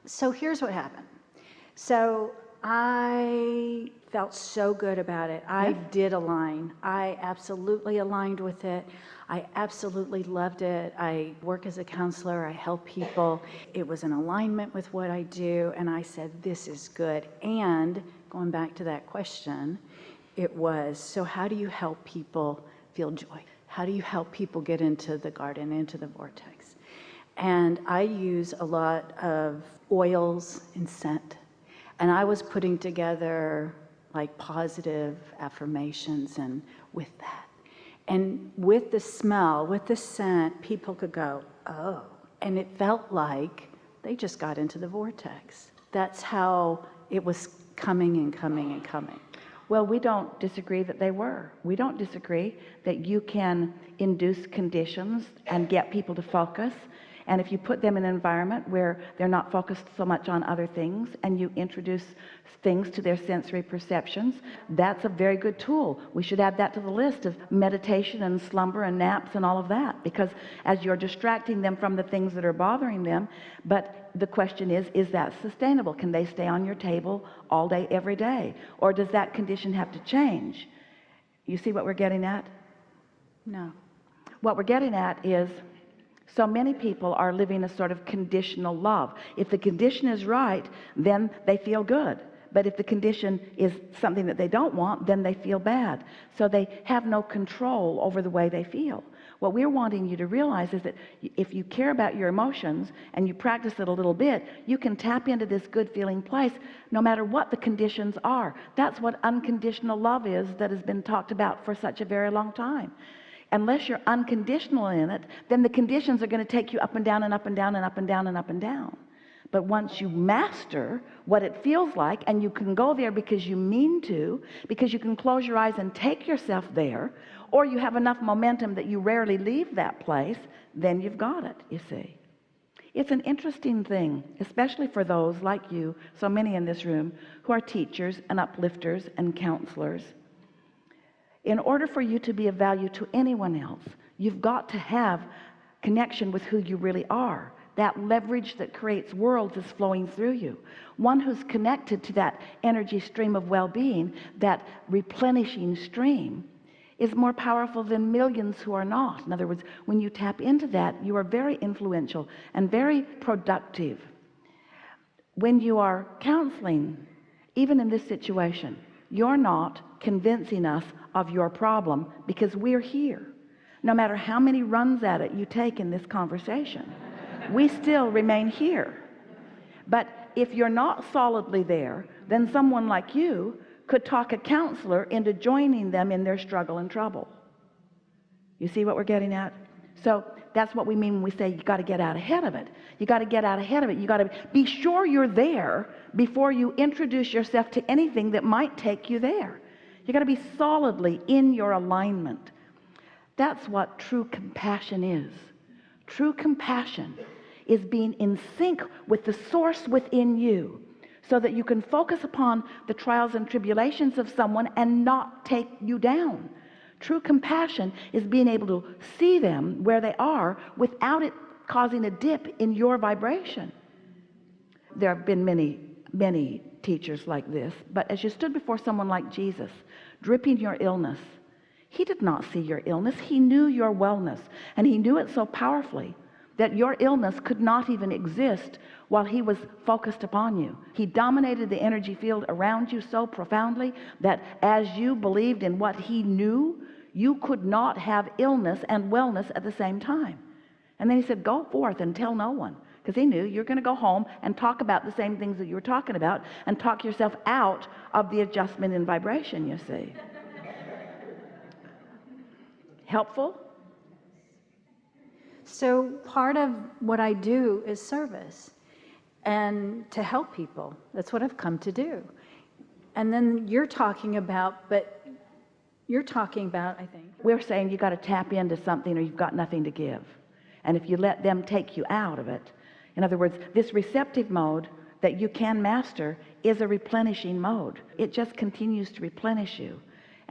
So here's what happened. So I felt so good about it. I did align. I absolutely aligned with it. I absolutely loved it. I work as a counselor. I help people. It was in alignment with what I do. And I said, this is good. And going back to that question, it was, so how do you help people feel joy? How do you help people get into the garden, into the vortex? And I use a lot of oils and scent. And I was putting together like positive affirmations and with that. And with the smell, with the scent, people could go, oh. And it felt like they just got into the vortex. That's how it was coming and coming and coming. Well, we don't disagree that they were. We don't disagree that you can induce conditions and get people to focus. And if you put them in an environment where they're not focused so much on other things and you introduce things to their sensory perceptions, that's a very good tool. We should add that to the list of meditation and slumber and naps and all of that, because as you're distracting them from the things that are bothering them. But the question is that sustainable? Can they stay on your table all day, every day? Or does that condition have to change? You see what we're getting at? No. What we're getting at is, so many people are living a sort of conditional love. If the condition is right, then they feel good. But if the condition is something that they don't want, then they feel bad. So they have no control over the way they feel. What we're wanting you to realize is that if you care about your emotions and you practice it a little bit, you can tap into this good feeling place no matter what the conditions are. That's what unconditional love is, that has been talked about for such a very long time. Unless you're unconditional in it, then the conditions are going to take you up and down and up and down and up and down and up and down. But once you master what it feels like, and you can go there because you mean to, because you can close your eyes and take yourself there, or you have enough momentum that you rarely leave that place, then you've got it, you see. It's an interesting thing, especially for those like you, so many in this room, who are teachers and uplifters and counselors. In order for you to be of value to anyone else, you've got to have connection with who you really are. That leverage that creates worlds is flowing through you. One who's connected to that energy stream of well-being, that replenishing stream, is more powerful than millions who are not. In other words, when you tap into that, you are very influential and very productive. When you are counseling, even in this situation, you're not convincing us of your problem, because we're here. No matter how many runs at it you take in this conversation, we still remain here. But if you're not solidly there, then someone like you could talk a counselor into joining them in their struggle and trouble. You see what we're getting at? So that's what we mean when we say you got to get out ahead of it. You got to get out ahead of it. You got to be sure you're there before you introduce yourself to anything that might take you there. You got to be solidly in your alignment. That's what true compassion is. True compassion is being in sync with the source within you, so that you can focus upon the trials and tribulations of someone and not take you down. True compassion is being able to see them where they are without it causing a dip in your vibration. There have been many teachers like this, but as you stood before someone like Jesus, dripping your illness, he did not see your illness. He knew your wellness, and he knew it so powerfully that your illness could not even exist while he was focused upon you. He dominated the energy field around you so profoundly that as you believed in what he knew, you could not have illness and wellness at the same time. And then he said, go forth and tell no one, because he knew you're going to go home and talk about the same things that you were talking about and talk yourself out of the adjustment in vibration, you see. Helpful? So part of what I do is service and to help people. That's what I've come to do. And then you're talking about, I think. We're saying you got to tap into something or you've got nothing to give. And if you let them take you out of it, in other words, this receptive mode that you can master is a replenishing mode. It just continues to replenish you.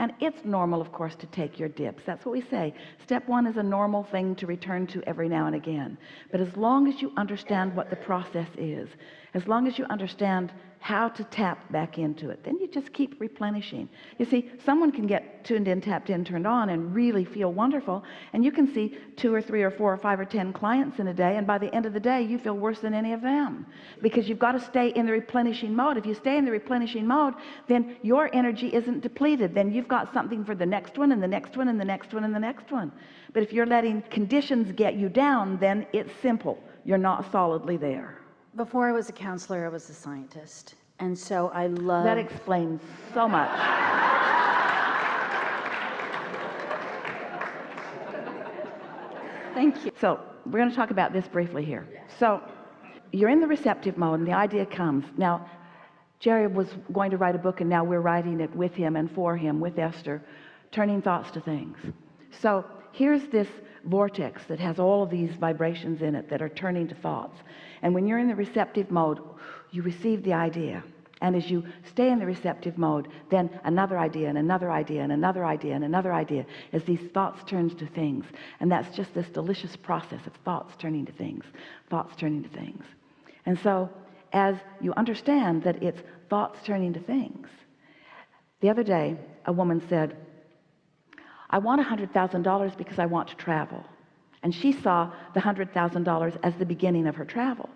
And it's normal, of course, to take your dips. That's what we say. Step one is a normal thing to return to every now and again. But as long as you understand what the process is, as long as you understand how to tap back into it, then you just keep replenishing. You see, someone can get tuned in, tapped in, turned on, and really feel wonderful, and you can see 2 or 3 or 4 or 5 or 10 clients in a day, and by the end of the day you feel worse than any of them, because you've got to stay in the replenishing mode. If you stay in the replenishing mode, then your energy isn't depleted. Then you've got something for the next one and the next one and the next one and the next one. But if you're letting conditions get you down, then it's simple. You're not solidly there. Before I was a counselor, I was a scientist. And so I love... That explains so much. Thank you. So we're going to talk about this briefly here. So you're in the receptive mode, and the idea comes. Now, Jerry was going to write a book, and now we're writing it with him and for him, with Esther, turning thoughts to things. So here's this vortex that has all of these vibrations in it that are turning to thoughts. And when you're in the receptive mode, you receive the idea. And as you stay in the receptive mode, then another idea and another idea and another idea and another idea as these thoughts turns to things. And that's just this delicious process of thoughts turning to things, thoughts turning to things. And so as you understand that it's thoughts turning to things, the other day a woman said, I want $100,000 because I want to travel. And she saw the $100,000 as the beginning of her travel.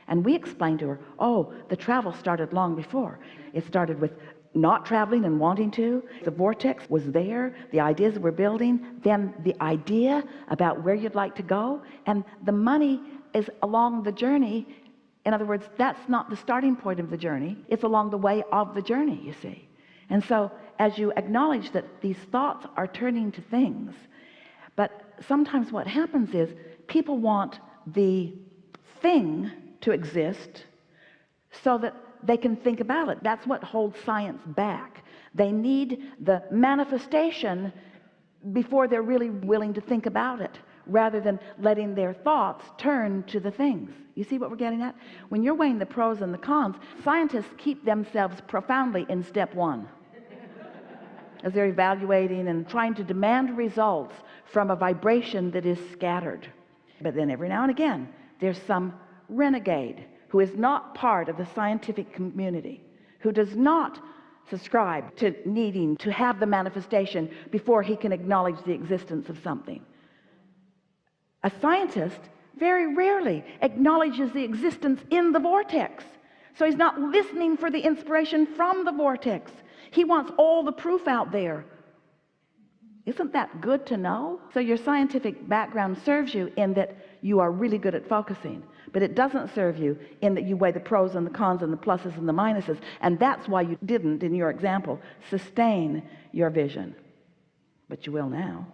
And we explained to her, oh, the travel started long before. It started with not traveling and wanting to. The vortex was there. The ideas were building. Then the idea about where you'd like to go. And the money is along the journey. In other words, that's not the starting point of the journey. It's along the way of the journey, you see. And so as you acknowledge that these thoughts are turning to things, but sometimes what happens is people want the thing to exist so that they can think about it. That's what holds science back. They need the manifestation before they're really willing to think about it, rather than letting their thoughts turn to the things. You see what we're getting at? When you're weighing the pros and the cons, scientists keep themselves profoundly in step one as they're evaluating and trying to demand results from a vibration that is scattered. But then every now and again there's some renegade who is not part of the scientific community, who does not subscribe to needing to have the manifestation before he can acknowledge the existence of something. A scientist very rarely acknowledges the existence in the vortex, so he's not listening for the inspiration from the vortex. He wants all the proof out there. Isn't that good to know? So your scientific background serves you in that you are really good at focusing, but it doesn't serve you in that you weigh the pros and the cons and the pluses and the minuses, and that's why you didn't, in your example, sustain your vision. But you will now.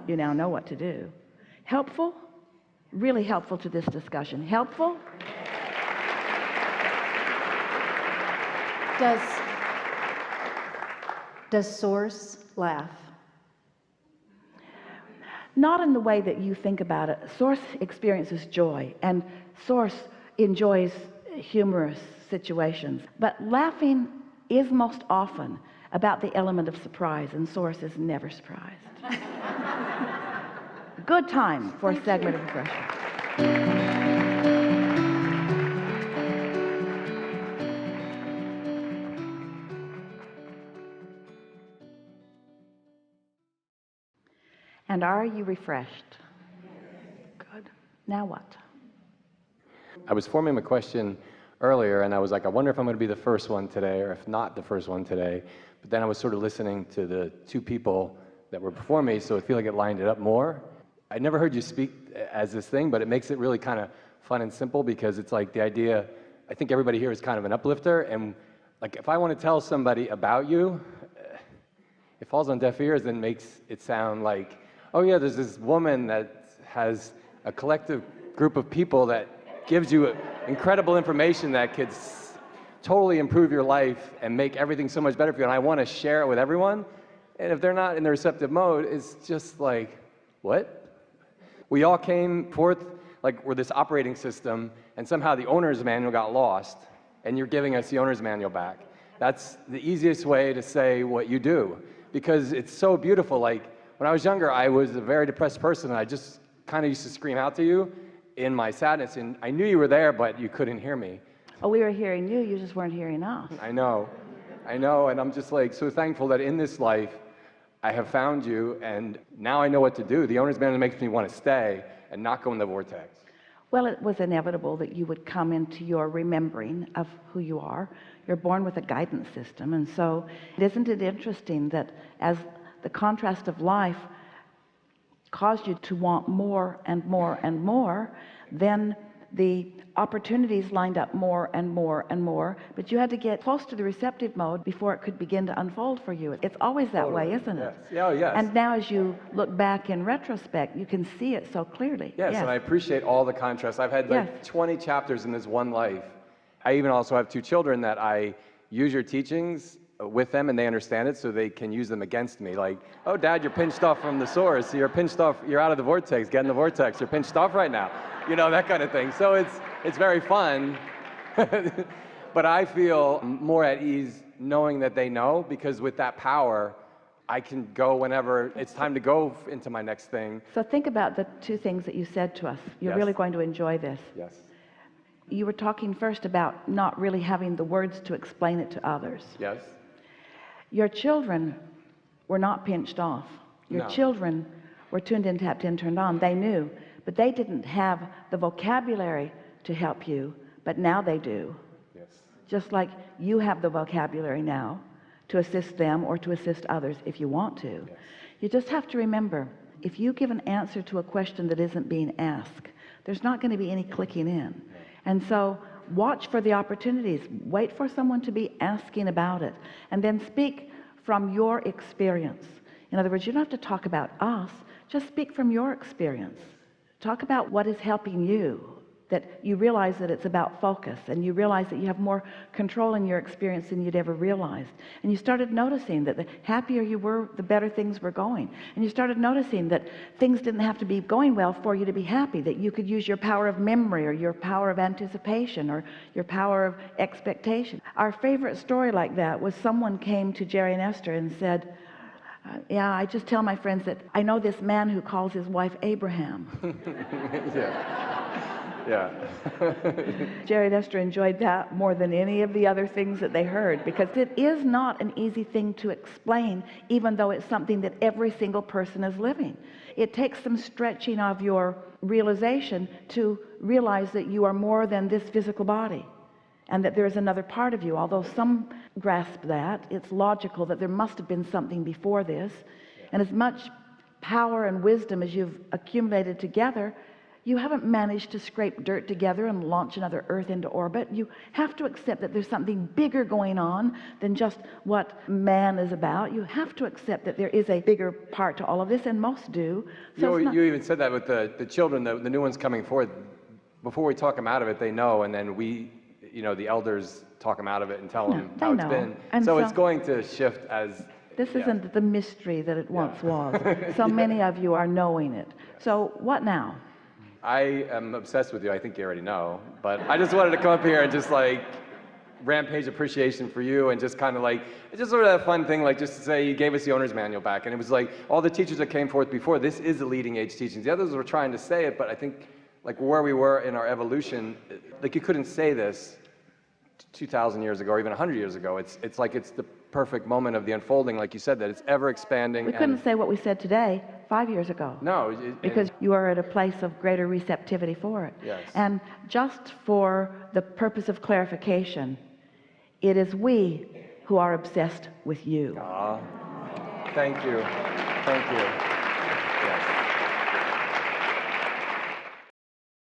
You now know what to do. Helpful? Really helpful to this discussion. Helpful? Does Source laugh? Not in the way that you think about it. Source experiences joy, and Source enjoys humorous situations. But laughing is most often about the element of surprise, and Source is never surprised. Good time for a segment of refreshment. And are you refreshed? Good. Now what? I was forming my question earlier, and I was like, I wonder if I'm going to be the first one today, or if not the first one today. But then I was sort of listening to the two people that were before me, so I feel like it lined it up more. I never heard you speak as this thing, but it makes it really kind of fun and simple, because it's like the idea, I think everybody here is kind of an uplifter, and like if I want to tell somebody about you, it falls on deaf ears and makes it sound like, oh yeah, there's this woman that has a collective group of people that gives you incredible information that could totally improve your life and make everything so much better for you, and I want to share it with everyone. And if they're not in the receptive mode, it's just like, what? We all came forth like we're this operating system, and somehow the owner's manual got lost, and you're giving us the owner's manual back. That's the easiest way to say what you do, because it's so beautiful. Like, when I was younger, I was a very depressed person, and I just kind of used to scream out to you in my sadness, and I knew you were there, but you couldn't hear me. Oh, we were hearing you, you just weren't hearing us. I know, and I'm just like so thankful that in this life, I have found you, and now I know what to do. The owner's manual makes me want to stay and not go in the vortex. Well, it was inevitable that you would come into your remembering of who you are. You're born with a guidance system, and so isn't it interesting that as the contrast of life caused you to want more and more and more, then the opportunities lined up more and more and more, but you had to get close to the receptive mode before it could begin to unfold for you. It's always that way, isn't it? Yes. Oh, yes. And now as you look back in retrospect, you can see it so clearly. Yes, and I appreciate all the contrast. I've had like 20 chapters in this one life. I even also have 2 children that I use your teachings with them, and they understand it, so they can use them against me. Like, oh, Dad, you're pinched off from the source. You're pinched off. You're out of the vortex. Get in the vortex. You're pinched off right now. You know, that kind of thing. So it's very fun. But I feel more at ease knowing that they know, because with that power, I can go whenever it's time to go into my next thing. So think about the 2 things that you said to us. You're really going to enjoy this. Yes. You were talking first about not really having the words to explain it to others. Yes. Your children were not pinched off. Your children were tuned in, tapped in, turned on. They knew, but they didn't have the vocabulary to help you, but now they do. Yes. Just like you have the vocabulary now to assist them or to assist others if you want to. Yes. You just have to remember, if you give an answer to a question that isn't being asked, there's not going to be any clicking in. And so watch for the opportunities. Wait for someone to be asking about it, and then speak from your experience. In other words, you don't have to talk about us, just speak from your experience. Talk about what is helping you, that you realize that it's about focus, and you realize that you have more control in your experience than you'd ever realized. And you started noticing that the happier you were, the better things were going. And you started noticing that things didn't have to be going well for you to be happy, that you could use your power of memory, or your power of anticipation, or your power of expectation. Our favorite story like that was someone came to Jerry and Esther and said, yeah, I just tell my friends that I know this man who calls his wife Abraham. Yeah. Jerry and Esther enjoyed that more than any of the other things that they heard, because it is not an easy thing to explain, even though it's something that every single person is living. It takes some stretching of your realization to realize that you are more than this physical body, and that there is another part of you. Although some grasp that, it's logical that there must have been something before this. And as much power and wisdom as you've accumulated together, you haven't managed to scrape dirt together and launch another Earth into orbit. You have to accept that there's something bigger going on than just what man is about. You have to accept that there is a bigger part to all of this, and most do. So You even said that with the children, the new ones coming forward. Before we talk them out of it, they know, and then we, the elders talk them out of it and tell them how it's been. And so it's going to shift as... This isn't the mystery that it once was. So many of you are knowing it. So what now? I am obsessed with you. I think you already know, but I just wanted to come up here and just like rampage appreciation for you, and just kind of like, it's just sort of a fun thing, like just to say you gave us the owner's manual back, and it was like all the teachers that came forth before, this is the leading age teachings. The others were trying to say it, but I think like where we were in our evolution, like you couldn't say this 2,000 years ago or even 100 years ago. It's like it's the perfect moment of the unfolding, like you said, that it's ever expanding. We couldn't say what we said today 5 years ago. No. Because you are at a place of greater receptivity for it. Yes. And just for the purpose of clarification, it is we who are obsessed with you. Thank you. Thank you. Yes.